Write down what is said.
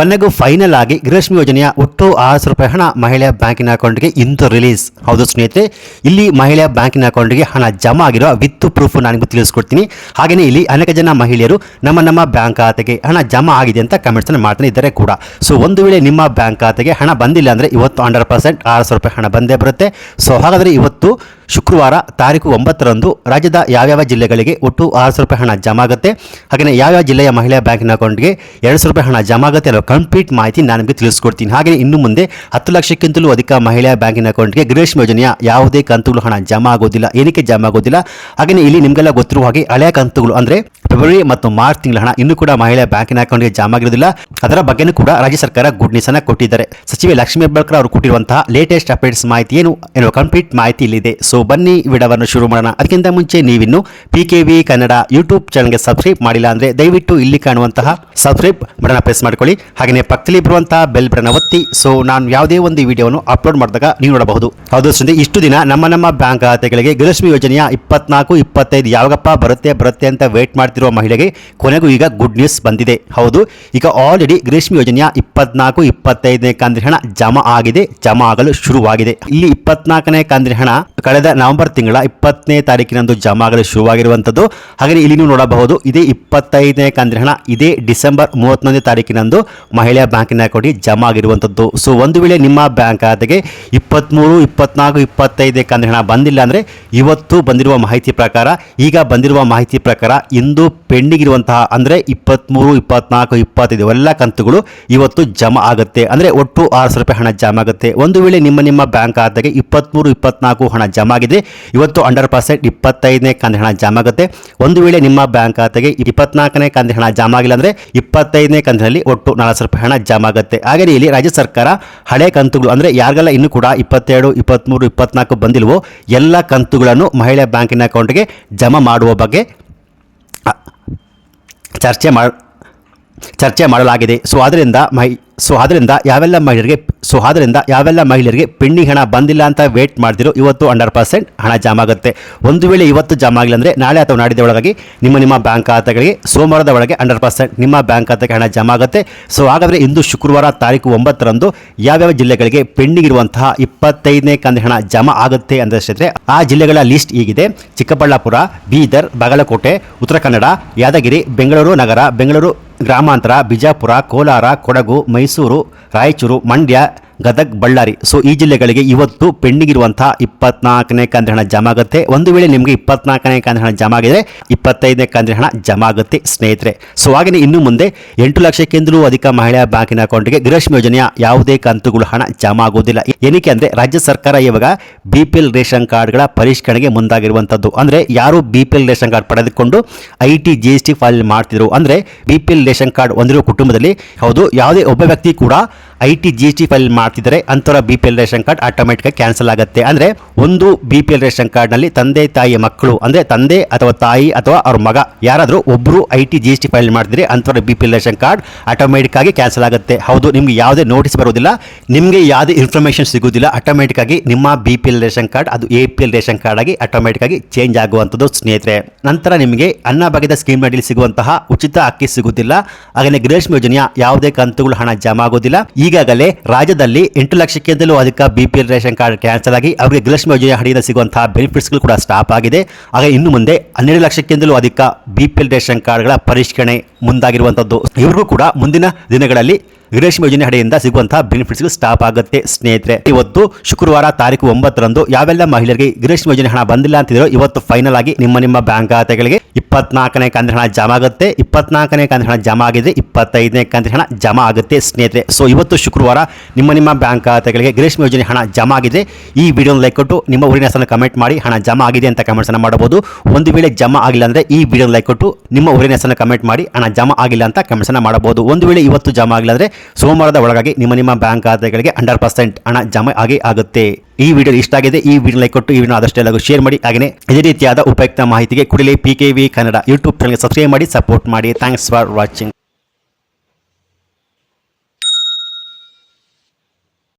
ಕೊನೆಗೂ ಫೈನಲ್ ಆಗಿ ಗೃಹಲಕ್ಷ್ಮಿ ಯೋಜನೆಯ ಒಟ್ಟು 600 ರೂಪಾಯಿ ಹಣ ಮಹಿಳೆಯ ಬ್ಯಾಂಕಿನ ಅಕೌಂಟ್ಗೆ ಇಂದು ರಿಲೀಸ್. ಹೌದು ಸ್ನೇಹಿತರೆ, ಇಲ್ಲಿ ಮಹಿಳೆಯ ಬ್ಯಾಂಕಿನ ಅಕೌಂಟ್ಗೆ ಹಣ ಜಮಾ ಆಗಿರೋ ವಿತ್ ಪ್ರೂಫ್ ನಾನು ತಿಳಿಸ್ಕೊಡ್ತೀನಿ. ಹಾಗೆಯೇ ಇಲ್ಲಿ ಅನೇಕ ಜನ ಮಹಿಳೆಯರು ನಮ್ಮ ಬ್ಯಾಂಕ್ ಖಾತೆಗೆ ಹಣ ಜಮಾ ಆಗಿದೆ ಅಂತ ಕಮೆಂಟ್ಸ್ ಮಾಡ್ತಾನೆ ಇದ್ದಾರೆ ಕೂಡ. ಸೊ ಒಂದು ವೇಳೆ ನಿಮ್ಮ ಬ್ಯಾಂಕ್ ಖಾತೆಗೆ ಹಣ ಬಂದಿಲ್ಲ ಅಂದರೆ ಇವತ್ತು 100% 600 ರೂಪಾಯಿ ಹಣ ಬಂದೇ ಬರುತ್ತೆ. ಸೊ ಹಾಗಾದರೆ ಇವತ್ತು ಶುಕ್ರವಾರ ತಾರೀಕು 9ರಂದು ರಾಜ್ಯದ ಯಾವ್ಯಾವ ಜಿಲ್ಲೆಗಳಿಗೆ ಒಟ್ಟು 600 ರೂಪಾಯಿ ಹಣ ಜಮಾ ಆಗುತ್ತೆ, ಹಾಗೆಯೇ ಯಾವ್ಯಾವ ಜಿಲ್ಲೆಯ ಮಹಿಳೆಯ ಬ್ಯಾಂಕಿನ ಅಕೌಂಟ್ಗೆ 200 ರೂಪಾಯಿ ಹಣ ಜಮಾ ಆಗುತ್ತೆ ಅನ್ನೋ ಕಂಪ್ಲೀಟ್ ಮಾಹಿತಿ ನಾನು ನಿಮಗೆ ತಿಳಿಸ್ಕೊಡ್ತೀನಿ. ಹಾಗೆಯೇ ಇನ್ನು ಮುಂದೆ 10 ಲಕ್ಷಕ್ಕಿಂತಲೂ ಅಧಿಕ ಮಹಿಳೆಯ ಬ್ಯಾಂಕಿನ ಅಕೌಂಟ್ಗೆ ಗೃಹಲಕ್ಷ್ಮಿ ಯೋಜನೆಯ ಯಾವುದೇ ಕಂತುಗಳು ಹಣ ಜಮಾ ಆಗೋದಿಲ್ಲ. ಏನಕ್ಕೆ ಜಮಾ ಆಗೋದಿಲ್ಲ? ಹಾಗೆಯೇ ಇಲ್ಲಿ ನಿಮಗೆಲ್ಲ ಗೊತ್ತಿರುವ ಹಾಗೆ ಹಳೆಯ ಕಂತುಗಳು ಅಂದರೆ ಫೆಬ್ರವರಿ ಮತ್ತು ಮಾರ್ಚ್ ತಿಂಗಳ ಹಣ ಇನ್ನೂ ಕೂಡ ಮಹಿಳೆಯ ಬ್ಯಾಂಕಿನ ಅಕೌಂಟ್ಗೆ ಜಮಾ ಆಗಿರೋದಿಲ್ಲ. ಅದರ ಬಗ್ಗೆನೂ ಕೂಡ ರಾಜ್ಯ ಸರ್ಕಾರ ಗುಡ್ ನ್ಯೂಸ್ ಅನ್ನು ಕೊಟ್ಟಿದ್ದಾರೆ. ಸಚಿವೆ ಲಕ್ಷ್ಮೀ ಹೆಬ್ಬಾಳ್ಕರ್ ಅವರು ಕೊಟ್ಟಿರುವಂತಹ ಲೇಟೆಸ್ಟ್ ಅಪ್ಡೇಟ್ಸ್ ಮಾಹಿತಿ ಏನು ಎನ್ನುವ ಕಂಪ್ಲೀಟ್ ಮಾಹಿತಿ ಇಲ್ಲಿದೆ. ಸೊ ಬನ್ನಿ ವಿಡಿಯೋವನ್ನು ಶುರು ಮಾಡೋಣ. ಅದಕ್ಕಿಂತ ಮುಂಚೆ ನೀವಿನ್ನು PKV ಕನ್ನಡ ಯೂಟ್ಯೂಬ್ ಚಾನಲ್ಗೆ ಸಬ್ಸ್ಕ್ರೈಬ್ ಮಾಡಿಲ್ಲ ಅಂದರೆ ದಯವಿಟ್ಟು ಇಲ್ಲಿ ಕಾಣುವಂತಹ ಸಬ್ಸ್ಕ್ರೈಬ್ ಬಟನ್ ಪ್ರೆಸ್ ಮಾಡ್ಕೊಳ್ಳಿ. ಹಾಗೆಯೇ ಪಕ್ಕದಲ್ಲಿ ಬರುವಂತಹ ಬೆಲ್ ಬಟನ್ ಒತ್ತಿ. ಸೊ ನಾನು ಯಾವುದೇ ಒಂದು ವಿಡಿಯೋವನ್ನು ಅಪ್ಲೋಡ್ ಮಾಡಿದಾಗ ನೀವು ನೋಡಬಹುದು. ಹೌದು ಸ್ನೇಹಿತರೆ, ಇಷ್ಟು ದಿನ ನಮ್ಮ ಬ್ಯಾಂಕ್ ಖಾತೆಗಳಿಗೆ ಗೃಹಲಕ್ಷ್ಮಿ ಯೋಜನೆಯ 24, 25 ಯಾವಾಗಪ್ಪ ಬರುತ್ತೆ ಅಂತ ವೇಟ್ ಮಾಡ್ತಿರುವ ಮಹಿಳೆಗೆ ಕೊನೆಗೂ ಈಗ ಗುಡ್ ನ್ಯೂಸ್ ಬಂದಿದೆ. ಹೌದು, ಈಗ ಆಲ್ರೆಡಿ ಗೃಹಲಕ್ಷ್ಮಿ ಯೋಜನೆಯ 24, 25ನೇ ಕಂತಿನ ಹಣ ಜಮಾ ಆಗಿದೆ, ಜಮಾ ಆಗಲು ಶುರುವಾಗಿದೆ. ಇಲ್ಲಿ 24ನೇ ಕಂತಿನ ಹಣ ಕಳೆದ ನವೆಂಬರ್ ತಿಂಗಳ 20ನೇ ತಾರೀಕಿನಂದು ಜಮಾ ಆಗಲು ಶುರುವಾಗಿರುವಂಥದ್ದು. ಹಾಗೆ ಇಲ್ಲಿ ನೀವು ನೋಡಬಹುದು, ಇದೇ 25ನೇ ಕಂತಿನ ಹಣ ಇದೇ ಡಿಸೆಂಬರ್ 31ನೇ ತಾರೀಕಿನಂದು ಮಹಿಳೆಯ ಬ್ಯಾಂಕಿನ ಅಕೌಂಟ್ಗೆ ಜಮಾ ಆಗಿರುವಂಥದ್ದು. ಸೊ ಒಂದು ವೇಳೆ ನಿಮ್ಮ ಬ್ಯಾಂಕ್ ಖಾತೆಗೆ 23, 24, 25 ಕಂತಿನ ಹಣ ಬಂದಿಲ್ಲ ಅಂದರೆ ಇವತ್ತು ಬಂದಿರುವ ಮಾಹಿತಿ ಪ್ರಕಾರ, ಈಗ ಬಂದಿರುವ ಮಾಹಿತಿ ಪ್ರಕಾರ ಇಂದು ಪೆಂಡಿಂಗ್ ಇರುವಂತಹ ಅಂದರೆ 23, 24, 25 ಎಲ್ಲ ಕಂತುಗಳು ಇವತ್ತು ಜಮಾ ಆಗುತ್ತೆ. ಅಂದರೆ ಒಟ್ಟು 600 ರೂಪಾಯಿ ಹಣ ಜಮಾ ಆಗುತ್ತೆ. ಒಂದು ವೇಳೆ ನಿಮ್ಮ ಬ್ಯಾಂಕ್ ಖಾತೆಗೆ 23, 24 ಹಣ ಜಮಾ ಆಗಿದೆ, ಇವತ್ತು 100% 25ನೇ ಕಂತಿನ ಹಣ ಜಮಾ ಆಗುತ್ತೆ. ಒಂದು ವೇಳೆ ನಿಮ್ಮ ಬ್ಯಾಂಕ್ ಖಾತೆಗೆ 24ನೇ ಕಂತಿನ ಹಣ ಜಮಾ ಆಗಿಲ್ಲ ಅಂದರೆ 25ನೇ ಕಂತಿನಲ್ಲಿ ಒಟ್ಟು 400 ರೂಪಾಯಿ ಹಣ ಜಮಾ ಆಗುತ್ತೆ. ಹಾಗೆ ಇಲ್ಲಿ ರಾಜ್ಯ ಸರ್ಕಾರ ಹಳೆ ಕಂತುಗಳು ಅಂದರೆ ಯಾರಿಗೆಲ್ಲ ಇನ್ನೂ ಕೂಡ 22, 23, 24 ಬಂದಿಲ್ವೋ ಎಲ್ಲ ಕಂತುಗಳನ್ನು ಮಹಿಳಾ ಬ್ಯಾಂಕಿನ ಅಕೌಂಟ್ಗೆ ಜಮಾ ಮಾಡುವ ಬಗ್ಗೆ ಚರ್ಚೆ ಮಾಡಲಾಗಿದೆ. ಸೊ ಅದರಿಂದ ಯಾವೆಲ್ಲ ಮಹಿಳೆಯರಿಗೆ ಪೆಂಡಿಂಗ್ ಹಣ ಬಂದಿಲ್ಲ ಅಂತ ವೇಟ್ ಮಾಡ್ತಿರೋ ಇವತ್ತು 100% ಹಣ ಜಮಾ ಆಗುತ್ತೆ. ಒಂದು ವೇಳೆ ಇವತ್ತು ಜಮಾ ಆಗಿಲ್ಲ ಅಂದರೆ ನಾಳೆ ಅಥವಾ ನಾಡಿದ ಒಳಗಾಗಿ ನಿಮ್ಮ ಬ್ಯಾಂಕ್ ಖಾತೆಗಳಿಗೆ ಸೋಮವಾರದ ಒಳಗೆ 100% ನಿಮ್ಮ ಬ್ಯಾಂಕ್ ಖಾತೆಗೆ ಹಣ ಜಮಾ ಆಗುತ್ತೆ. ಸೊ ಹಾಗಾದರೆ ಇಂದು ಶುಕ್ರವಾರ ತಾರೀಕು 9ರಂದು ಯಾವ್ಯಾವ ಜಿಲ್ಲೆಗಳಿಗೆ ಪೆಂಡಿಂಗ್ ಇರುವಂತಹ 25ನೇ ಕಂತಿನ ಹಣ ಜಮಾ ಆಗುತ್ತೆ ಅಂದರೆ ಆ ಜಿಲ್ಲೆಗಳ ಲಿಸ್ಟ್ ಹೀಗಿದೆ: ಚಿಕ್ಕಬಳ್ಳಾಪುರ, ಬೀದರ್, ಬಾಗಲಕೋಟೆ, ಉತ್ತರ ಕನ್ನಡ, ಯಾದಗಿರಿ, ಬೆಂಗಳೂರು ನಗರ, ಬೆಂಗಳೂರು ಗ್ರಾಮಾಂತರ, ಬಿಜಾಪುರ, ಕೋಲಾರ, ಕೊಡಗು, ಮೈಸೂರು, ರಾಯಚೂರು, ಮಂಡ್ಯ, ಗದಗ್, ಬಳ್ಳಾರಿ. ಸೊ ಈ ಜಿಲ್ಲೆಗಳಿಗೆ ಇವತ್ತು ಪೆಂಡಿಂಗ್ ಇರುವಂತಹ 24ನೇ ಕಂತಿನ ಹಣ ಜಮಾ ಆಗುತ್ತೆ. ಒಂದು ವೇಳೆ ನಿಮಗೆ 24ನೇ ಕಂತಿನ ಹಣ ಜಮಾ ಆಗಿದೆ, 25ನೇ ಕಂತಿನ ಹಣ ಜಮಾ ಆಗುತ್ತೆ ಸ್ನೇಹಿತರೆ. ಸೊ ಹಾಗೆಯೇ ಇನ್ನು ಮುಂದೆ 8 ಲಕ್ಷಕ್ಕಿಂತಲೂ ಅಧಿಕ ಮಹಿಳಾ ಬ್ಯಾಂಕಿನ ಅಕೌಂಟ್ಗೆ ಗೃಹಲಕ್ಷ್ಮಿ ಯೋಜನೆಯ ಯಾವುದೇ ಕಂತುಗಳು ಹಣ ಜಮಾ ಆಗುವುದಿಲ್ಲ. ಏನಕ್ಕೆ ಅಂದರೆ ರಾಜ್ಯ ಸರ್ಕಾರ ಇವಾಗ BPL ರೇಷನ್ ಕಾರ್ಡ್ಗಳ ಪರಿಷ್ಕರಣೆಗೆ ಮುಂದಾಗಿರುವಂಥದ್ದು. ಅಂದರೆ ಯಾರು BPL ರೇಷನ್ ಕಾರ್ಡ್ ಪಡೆದುಕೊಂಡು IT GST ಫೈಲ್ ಮಾಡ್ತಿದ್ರು ಅಂದರೆ BPL ರೇಷನ್ ಕಾರ್ಡ್ ಹೊಂದಿರುವ ಕುಟುಂಬದಲ್ಲಿ, ಹೌದು, ಯಾವುದೇ ಒಬ್ಬ ವ್ಯಕ್ತಿ ಕೂಡ IT GST ಫೈಲ್ ಮಾಡ್ತಿದ್ದಾರೆ ಅಂಥವರ BPL ration card automatic cancel ಆಗುತ್ತೆ. ಅಂದರೆ ಒಂದು BPL ರೇಷನ್ ಕಾರ್ಡ್ನಲ್ಲಿ ತಂದೆ ತಾಯಿಯ ಮಕ್ಕಳು ಅಂದರೆ ತಂದೆ ಅಥವಾ ತಾಯಿ ಅಥವಾ ಅವ್ರ ಮಗ ಯಾರಾದರೂ ಒಬ್ಬರು IT GST ಫೈಲ್ ಮಾಡ್ತಿದ್ರೆ ಅಂಥವರ BPL ರೇಷನ್ ಕಾರ್ಡ್ ಆಟೋಮೆಟಿಕ್ ಆಗಿ ಕ್ಯಾನ್ಸಲ್ ಆಗುತ್ತೆ. ಹೌದು, ನಿಮಗೆ ಯಾವುದೇ ನೋಟಿಸ್ ಬರೋದಿಲ್ಲ, ನಿಮಗೆ ಯಾವುದೇ ಇನ್ಫಾರ್ಮೇಷನ್ ಸಿಗೋದಿಲ್ಲ. ಆಟೋಮೆಟಿಕ್ ಆಗಿ ನಿಮ್ಮ BPL ರೇಷನ್ ಕಾರ್ಡ್ ಅದು APL ರೇಷನ್ ಕಾರ್ಡ್ ಆಗಿ ಆಟೋಮೆಟಿಕ್ ಆಗಿ ಚೇಂಜ್ ಆಗುವಂಥದ್ದು ಸ್ನೇಹಿತರೆ. ನಂತರ ನಿಮಗೆ ಅನ್ನಭಾಗ್ಯದ ಸ್ಕೀಮ್ ಅಡಿಯಲ್ಲಿ ಸಿಗುವಂತಹ ಉಚಿತ ಅಕ್ಕಿ ಸಿಗುತ್ತಿಲ್ಲ. ಹಾಗೆಯೇ ಗೃಹಲಕ್ಷ್ಮಿ ಯೋಜನೆಯ ಯಾವುದೇ ಕಂತುಗಳು ಹಣ ಜಮಾ ಆಗೋದಿಲ್ಲ. ಈಗಾಗಲೇ ರಾಜ್ಯದಲ್ಲಿ 8 ಲಕ್ಷಕ್ಕಿಂತಲೂ ಅಧಿಕ BPL ರೇಷನ್ ಕಾರ್ಡ್ ಕ್ಯಾನ್ಸಲ್ ಆಗಿ ಅವರಿಗೆ ಗೃಹಲಕ್ಷ್ಮಿ ಯೋಜನೆಯ ಅಡಿಯಲ್ಲಿ ಸಿಗುವಂತಹ ಬೆನಿಫಿಟ್ಸ್ಗಳು ಕೂಡ ಸ್ಟಾಪ್ ಆಗಿದೆ. ಹಾಗೆ ಇನ್ನು ಮುಂದೆ 12 ಲಕ್ಷಕ್ಕಿಂತಲೂ ಅಧಿಕ BPL ರೇಷನ್ ಕಾರ್ಡ್ಗಳ ಪರಿಷ್ಕರಣೆ ಮುಂದಾಗಿರುವಂಥದ್ದು. ಇವ್ರಿಗೂ ಕೂಡ ಮುಂದಿನ ದಿನಗಳಲ್ಲಿ ಗೃಹಲಕ್ಷ್ಮಿ ಯೋಜನೆ ಅಡಿಯಿಂದ ಸಿಗುವಂತಹ ಬೆನಿಫಿಟ್ಸ್ಗಳು ಸ್ಟಾಪ್ ಆಗುತ್ತೆ ಸ್ನೇಹಿತರೆ. ಇವತ್ತು ಶುಕ್ರವಾರ ತಾರೀಕು 9ರಂದು ಯಾವೆಲ್ಲ ಮಹಿಳೆಯರಿಗೆ ಗೃಹಲಕ್ಷ್ಮಿ ಯೋಜನೆ ಹಣ ಬಂದಿಲ್ಲ ಅಂತಿದ್ರು ಇವತ್ತು ಫೈನಲ್ ಆಗಿ ನಿಮ್ಮ ಬ್ಯಾಂಕ್ ಖಾತೆಗಳಿಗೆ 24ನೇ ಕಂತಿನ ಹಣ ಜಮಾ ಆಗುತ್ತೆ. 24ನೇ ಕಂತಿನ ಹಣ ಜಮಾ ಆಗಿದೆ, 25ನೇ ಕಂತಿನ ಹಣ ಜಮಾ ಆಗುತ್ತೆ ಸ್ನೇಹಿತರೆ. ಸೊ ಇವತ್ತು ಶುಕ್ರವಾರ ನಿಮ್ಮ ಬ್ಯಾಂಕ್ ಖಾತೆಗಳಿಗೆ ಗೃಹಲಕ್ಷ್ಮಿ ಯೋಜನೆ ಹಣ ಜಮಾ ಆಗಿದೆ. ಈ ವಿಡಿಯೋನ ಲೈಕ್ ಕೊಟ್ಟು ನಿಮ್ಮ ಊರಿನ ಹೆಸರನ್ನು ಕಮೆಂಟ್ ಮಾಡಿ ಹಣ ಜಮಾ ಆಗಿದೆ ಅಂತ ಕಮೆಂಟ್ಸ್ ಅನ್ನು ಮಾಡಬಹುದು. ಒಂದು ವೇಳೆ ಜಮಾ ಆಗಿಲ್ಲ ಅಂದರೆ ಈ ವಿಡಿಯೋನ ಲೈಕ್ ಕೊಟ್ಟು ನಿಮ್ಮ ಊರಿನ ಹೆಸರನ್ನು ಕಮೆಂಟ್ ಮಾಡಿ ಹಣ ಜಮಾ ಆಗಿಲ್ಲ ಅಂತ ಕಮೆಂಟ್ಸ್ ಅನ್ನು ಮಾಡಬಹುದು. ಒಂದು ವೇಳೆ ಇವತ್ತು ಜಮಾ ಆಗಿಲ್ಲ ಅಂದರೆ ಸೋಮವಾರದ ಒಳಗಾಗಿ ನಿಮ್ಮ ಬ್ಯಾಂಕ್ ಖಾತೆಗಳಿಗೆ 100% ಹಣ ಜಮಾ ಆಗುತ್ತೆ. ಈ ವಿಡಿಯೋ ಇಷ್ಟ ಆಗಿದೆ, ಈ ವಿಡಿಯೋ ಲೈಕ್ ಕೊಟ್ಟು ಈ ವಿಡಿಯೋ ಆದಷ್ಟು ಎಲ್ಲರಿಗೂ ಶೇರ್ ಮಾಡಿ. ಹಾಗೆಯೇ ಇದೇ ರೀತಿಯಾದ ಉಪಯುಕ್ತ ಮಾಹಿತಿಗೆ ಕೂಡಲೇ PKV ಕನ್ನಡ ಯೂಟ್ಯೂಬ್ ಚಾನಲ್ಗೆ ಸಬ್ಸ್ಕ್ರೈಬ್ ಮಾಡಿ, ಸಪೋರ್ಟ್ ಮಾಡಿ. Thanks for watching.